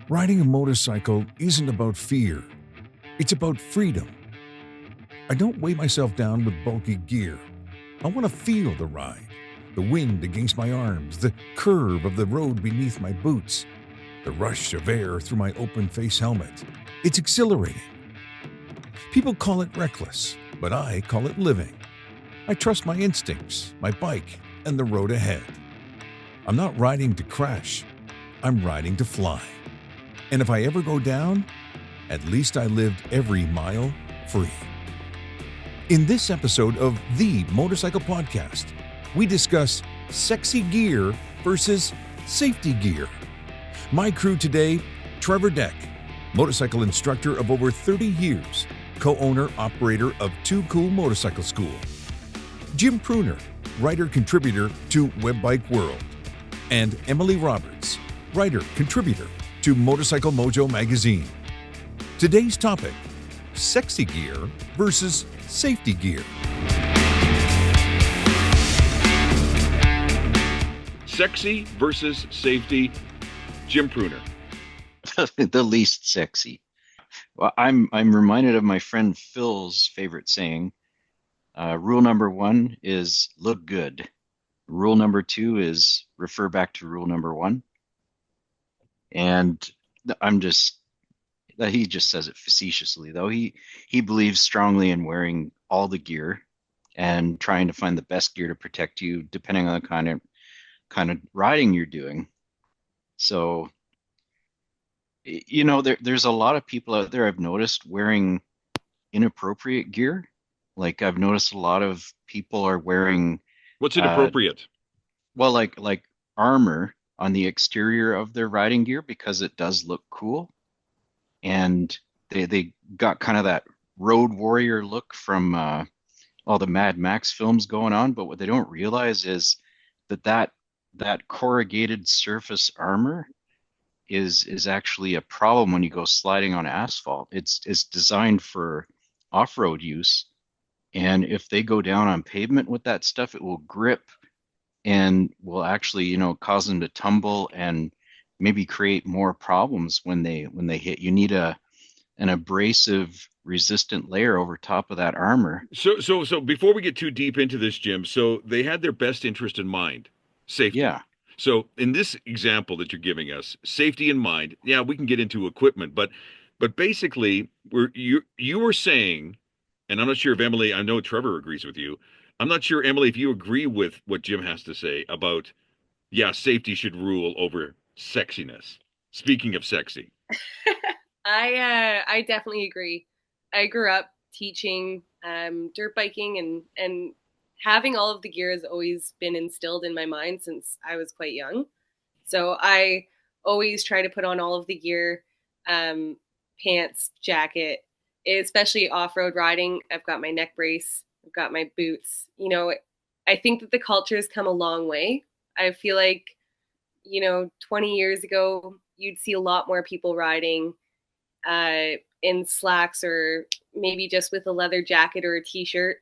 Riding a motorcycle isn't about fear, it's about freedom. I don't weigh myself down with bulky gear. I want to feel the ride, the wind against my arms, the curve of the road beneath my boots, the rush of air through my open face helmet. It's exhilarating. People call it reckless, but I call it living. I trust my instincts, my bike, and the road ahead. I'm not riding to crash, I'm riding to fly. And if I ever go down, at least I lived every mile free. In this episode of the Motorcycle Podcast, we discuss sexy gear versus safety gear. My crew today, Trevor Deck, motorcycle instructor of over 30 years, co-owner, operator of Too Cool Motorcycle School. Jim Pruner, writer-contributor to Web-Bike World. And Emily Roberts, writer-contributor to Motorcycle Mojo magazine. Today's topic, sexy gear versus safety gear. Sexy versus safety, Jim Pruner. The least sexy. Well, I'm reminded of my friend Phil's favorite saying. Rule number 1 is look good. Rule number 2 is refer back to rule number 1. And he just says it facetiously, though. He believes strongly in wearing all the gear and trying to find the best gear to protect you, depending on the kind of riding you're doing. So, there's a lot of people out there I've noticed wearing inappropriate gear. Like I've noticed a lot of people are wearing What's inappropriate? Like armor on the exterior of their riding gear because it does look cool. And they got kind of that road warrior look from all the Mad Max films going on. But what they don't realize is that corrugated surface armor is actually a problem when you go sliding on asphalt. It's designed for off-road use. And if they go down on pavement with that stuff, it will grip and will actually, cause them to tumble and maybe create more problems when they hit. You need an abrasive resistant layer over top of that armor. So before we get too deep into this, Jim, so they had their best interest in mind, safety. Yeah. So in this example that you're giving us, safety in mind, yeah, we can get into equipment, but basically you were saying, and I'm not sure if Emily, I know Trevor agrees with you. I'm not sure, Emily, if you agree with what Jim has to say about, yeah, safety should rule over sexiness. Speaking of sexy. I definitely agree. I grew up teaching dirt biking and having all of the gear has always been instilled in my mind since I was quite young. So I always try to put on all of the gear, pants, jacket, especially off-road riding. I've got my neck brace, I've got my boots. I think that the culture has come a long way. I feel like, 20 years ago, you'd see a lot more people riding in slacks or maybe just with a leather jacket or a t-shirt.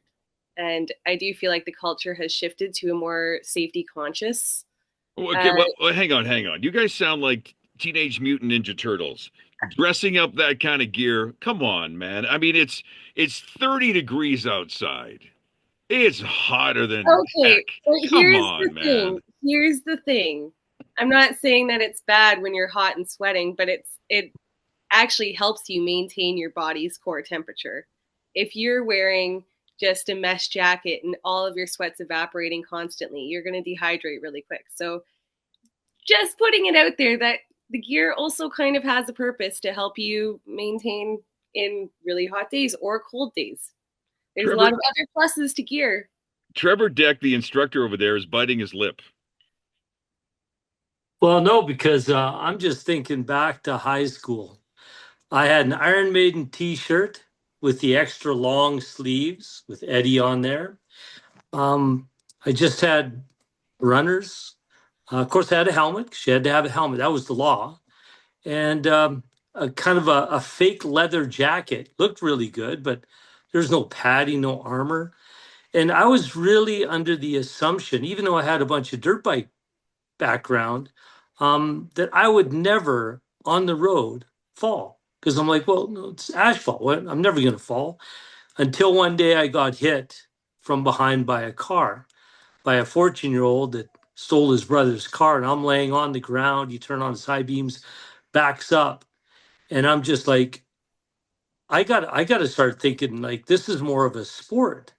And I do feel like the culture has shifted to a more safety conscious. Okay, well, hang on. You guys sound like Teenage Mutant Ninja Turtles. Dressing up that kind of gear. Come on, man. I mean, it's 30 degrees outside. It's hotter than heck. Come on, man. Here's the thing. I'm not saying that it's bad when you're hot and sweating, but it actually helps you maintain your body's core temperature. If you're wearing just a mesh jacket and all of your sweat's evaporating constantly, you're going to dehydrate really quick. So just putting it out there that the gear also kind of has a purpose to help you maintain in really hot days or cold days. There's a lot of other pluses to gear. Trevor Deck, the instructor over there, is biting his lip. Well, no, because I'm just thinking back to high school. I had an Iron Maiden t-shirt with the extra long sleeves with Eddie on there. I just had runners. Of course, I had a helmet because you had to have a helmet. That was the law. And a kind of a fake leather jacket. Looked really good, but there's no padding, no armor. And I was really under the assumption, even though I had a bunch of dirt bike background, that I would never on the road fall because I'm like, well, no, it's asphalt. What? I'm never going to fall. Until one day I got hit from behind by a car, by a 14-year-old that stole his brother's car. And I'm laying on the ground. You turn on his high beams, backs up. And I'm just like, I got to start thinking like this is more of a sport.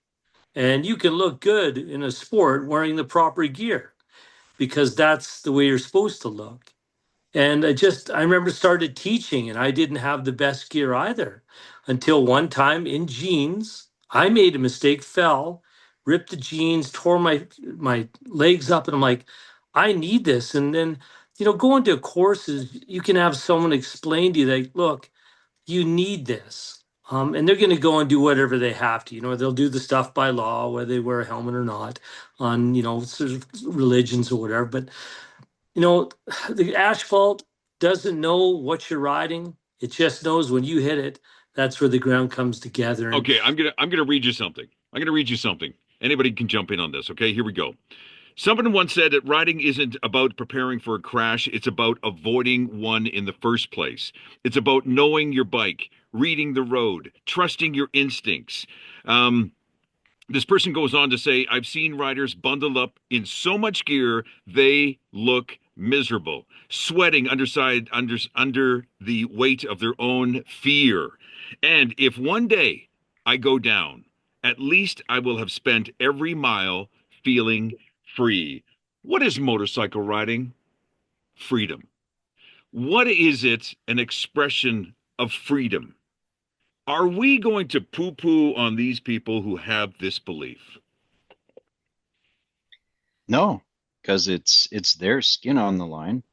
And you can look good in a sport wearing the proper gear because that's the way you're supposed to look. And I remember started teaching and I didn't have the best gear either until one time in jeans, I made a mistake, fell, ripped the jeans, tore my legs up. And I'm like, I need this. And then, going to courses, you can have someone explain to you like, look, you need this. And they're going to go and do whatever they have to. They'll do the stuff by law, whether they wear a helmet or not, on sort of religions or whatever. But the asphalt doesn't know what you're riding. It just knows when you hit it, that's where the ground comes together. Okay, I'm gonna read you something. I'm gonna read you something. Anybody can jump in on this. Okay, here we go. Someone once said that riding isn't about preparing for a crash, it's about avoiding one in the first place. It's about knowing your bike, reading the road, trusting your instincts. This person goes on to say, I've seen riders bundled up in so much gear, they look miserable, sweating under the weight of their own fear. And if one day I go down, at least I will have spent every mile feeling free. What is motorcycle riding? Freedom. What is it? An expression of freedom. Are we going to poo-poo on these people who have this belief? No, because it's their skin on the line.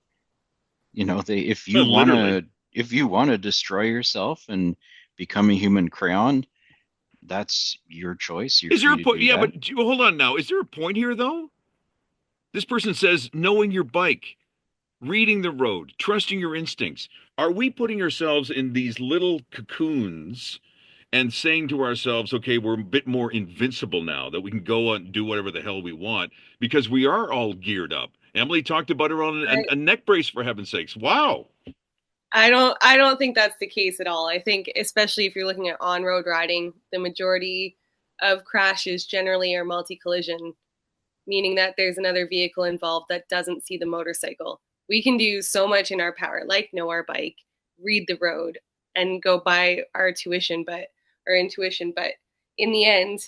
If you Well, literally. want to destroy yourself and become a human crayon, that's your choice. You're Is there a free to point? do Yeah, that. but hold on now. Is there a point here, though? This person says knowing your bike, reading the road, trusting your instincts. Are we putting ourselves in these little cocoons and saying to ourselves, okay, we're a bit more invincible now, that we can go and do whatever the hell we want because we are all geared up? Emily talked about her on a neck brace, for heaven's sakes. Wow. I don't think that's the case at all. I think especially if you're looking at on-road riding, the majority of crashes generally are multi-collision, meaning that there's another vehicle involved that doesn't see the motorcycle. We can do so much in our power, like know our bike, read the road, and go by our intuition, but in the end,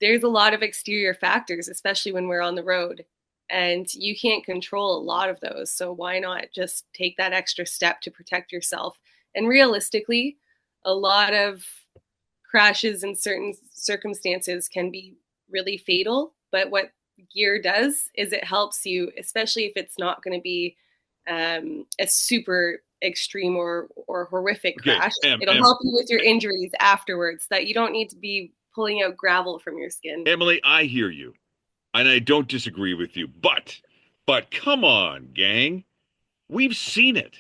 there's a lot of exterior factors, especially when we're on the road. And you can't control a lot of those. So why not just take that extra step to protect yourself? And realistically, a lot of crashes in certain circumstances can be really fatal. But what gear does is it helps you, especially if it's not going to be a super extreme or horrific Okay, crash. It'll help you with your injuries afterwards, that you don't need to be pulling out gravel from your skin. Emily, I hear you, and I don't disagree with you, but come on, gang. We've seen it.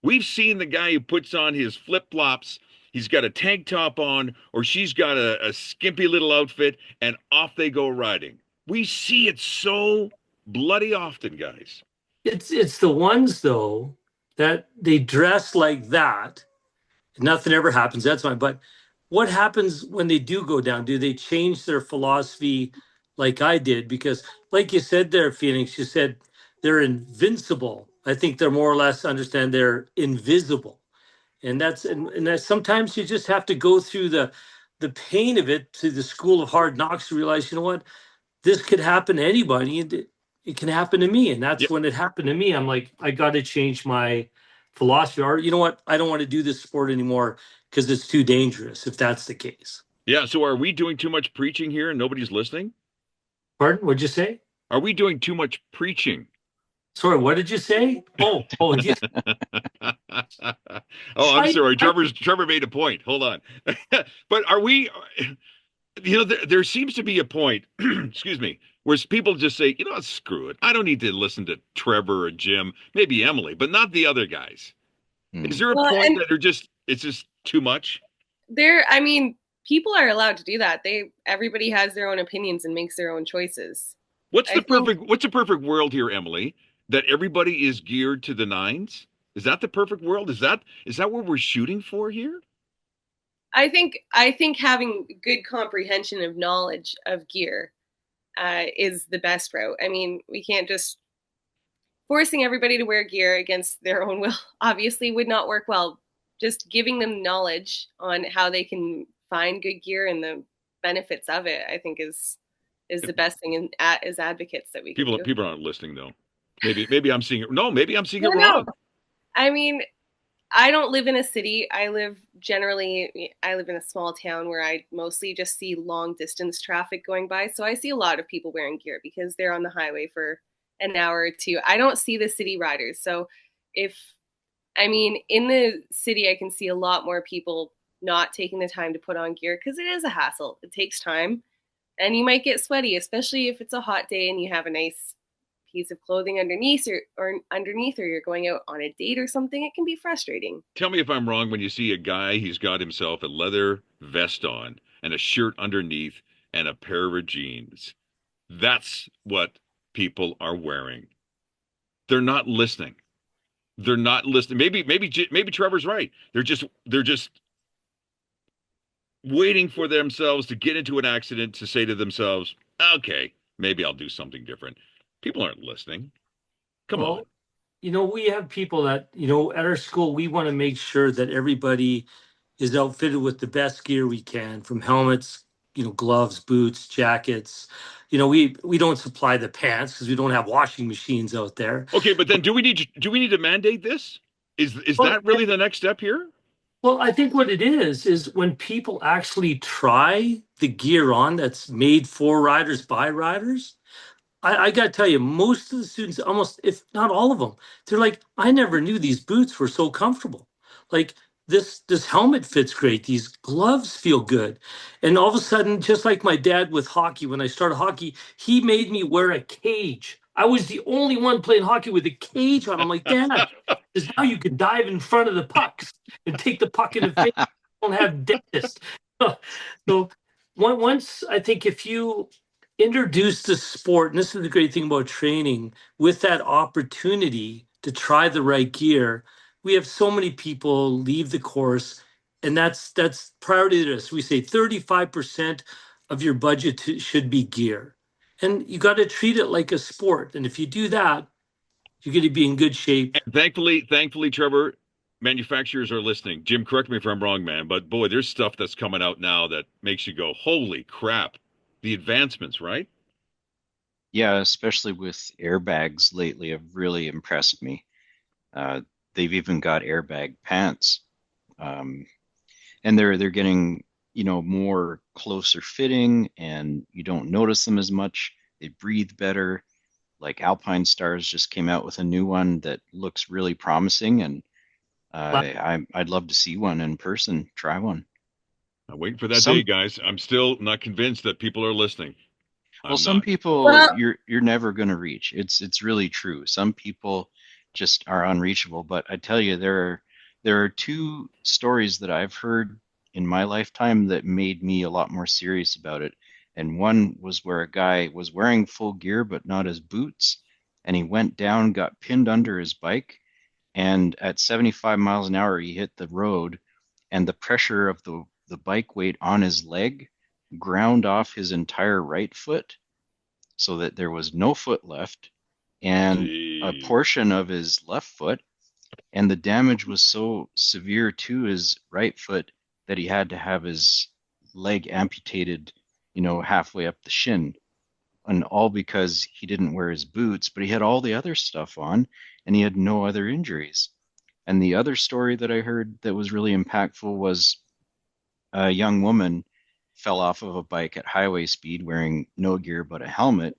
We've seen the guy who puts on his flip-flops, he's got a tank top on, or she's got a skimpy little outfit, and off they go riding. We see it so bloody often, guys. It's the ones though that they dress like that. Nothing ever happens. That's fine. But what happens when they do go down? Do they change their philosophy like I did? Because, like you said there, Phoenix, you said they're invincible. I think they're more or less understand they're invisible. And that sometimes you just have to go through the pain of it to the school of hard knocks to realize, you know what, this could happen to anybody. It can happen to me. And that's Yep. when it happened to me. I'm like, I got to change my philosophy. Or, you know what, I don't want to do this sport anymore because it's too dangerous, if that's the case. Yeah, so are we doing too much preaching here and nobody's listening? Pardon? What'd you say? Are we doing too much preaching? Sorry, what did you say? Oh, yeah. Oh, I'm sorry. Trevor made a point. Hold on. But are we, there seems to be a point, excuse me, where people just say, screw it. I don't need to listen to Trevor or Jim, maybe Emily, but not the other guys. Is there a point that it's just too much? People are allowed to do that. Everybody has their own opinions and makes their own choices. What's the perfect world here, Emily? That everybody is geared to the nines? Is that the perfect world? Is that what we're shooting for here? I think having good comprehension of knowledge of gear is the best route. I mean, we can't just forcing everybody to wear gear against their own will. Obviously, would not work well. Just giving them knowledge on how they can find good gear and the benefits of it, I think is the best thing as advocates that we can People do. people aren't listening though. Maybe I'm seeing it. No, maybe I'm seeing No, it no. wrong. I mean, I don't live in a city. I live in a small town where I mostly just see long distance traffic going by. So I see a lot of people wearing gear because they're on the highway for an hour or two. I don't see the city riders. So if I mean, in the city, I can see a lot more people not taking the time to put on gear because it is a hassle. It takes time, and you might get sweaty, especially if it's a hot day and you have a nice piece of clothing underneath, or you're going out on a date or something. It can be frustrating. Tell me if I'm wrong when you see a guy, he's got himself a leather vest on and a shirt underneath and a pair of jeans. That's what people are wearing. They're not listening. They're not listening. Maybe Trevor's right. They're just waiting for themselves to get into an accident to say to themselves, "Okay, maybe I'll do something different." People aren't listening. Come on. Well, we have people that, at our school, we want to make sure that everybody is outfitted with the best gear we can, from helmets, gloves, boots, jackets. We don't supply the pants because we don't have washing machines out there. Okay, but then do we need to mandate this? Is Well, that really the next step here? well, I think what it is when people actually try the gear on that's made for riders by riders. I got to tell you, most of the students, almost if not all of them, they're like, I never knew these boots were so comfortable. Like this helmet fits great. These gloves feel good. And all of a sudden, just like my dad with hockey, when I started hockey, he made me wear a cage. I was the only one playing hockey with a cage on. I'm like, Dad, because now you can dive in front of the pucks and take the puck in the face. You don't have dentists. So once I think if you introduce the sport, and this is the great thing about training, with that opportunity to try the right gear, we have so many people leave the course, and that's priority to this. We say 35% of your budget should be gear. And you got to treat it like a sport. And if you do that, you're going to be in good shape. And thankfully, Trevor, manufacturers are listening. Jim, correct me if I'm wrong, man, but boy, there's stuff that's coming out now that makes you go, "Holy crap!" The advancements, right? Yeah, especially with airbags lately have really impressed me. Uh, they've even got airbag pants, um, and they're getting more closer fitting, and you don't notice them as much. They breathe better. Like Alpine Stars just came out with a new one that looks really promising, and I'd love to see one in person, try one. I'm waiting for that day, Some guys. I'm still not convinced that people are listening. Well, I'm some not. people Well, you're never going to reach. It's really true. Some people just are unreachable. But I tell you, there are two stories that I've heard in my lifetime that made me a lot more serious about it. And one was where a guy was wearing full gear but not his boots, and he went down, got pinned under his bike, and at 75 miles an hour he hit the road, and the pressure of the bike weight on his leg ground off his entire right foot so that there was no foot left and a Gee. portion of his left foot. And the damage was so severe to his right foot that he had to have his leg amputated, halfway up the shin. And all because he didn't wear his boots, but he had all the other stuff on and he had no other injuries. And the other story that I heard that was really impactful was a young woman fell off of a bike at highway speed wearing no gear but a helmet,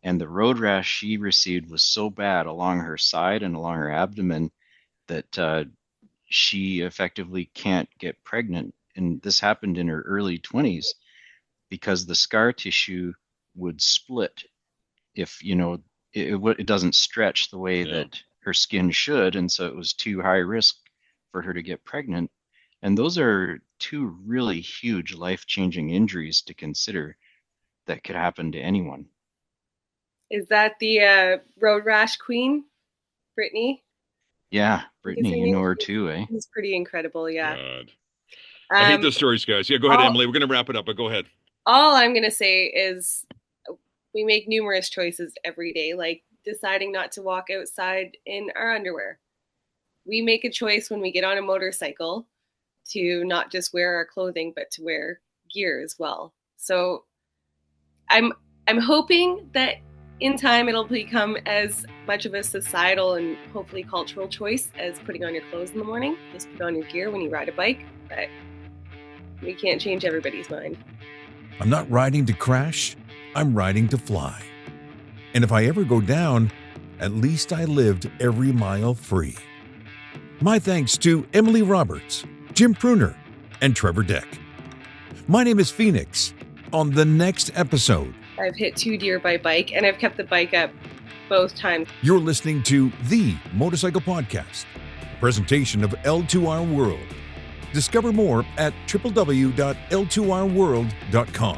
and the road rash she received was so bad along her side and along her abdomen that she effectively can't get pregnant. And this happened in her early 20s because the scar tissue would split if it doesn't stretch the way Yeah. that her skin should, and so it was too high risk for her to get pregnant. And those are two really huge life-changing injuries to consider that could happen to anyone. is that the road rash queen, Brittany? Yeah, Because, Brittany, I you mean, know her too, eh? He's pretty incredible. Yeah. God. I hate Um, those stories, guys. Yeah, go ahead, all, Emily. We're going to wrap it up, but go ahead. all I'm going to say is we make numerous choices every day, like deciding not to walk outside in our underwear. We make a choice when we get on a motorcycle to not just wear our clothing, but to wear gear as well. So I'm hoping that in time it'll become as much of a societal and hopefully cultural choice as putting on your clothes in the morning. Just put on your gear when you ride a bike, but we can't change everybody's mind. I'm not riding to crash, I'm riding to fly. And if I ever go down, at least I lived every mile free. My thanks to Emily Roberts, Jim Pruner, and Trevor Deck. My name is Phoenix. On the next episode, I've hit 2 deer by bike, and I've kept the bike up both times. you're listening to The Motorcycle Podcast, a presentation of L2R World. Discover more at www.l2rworld.com.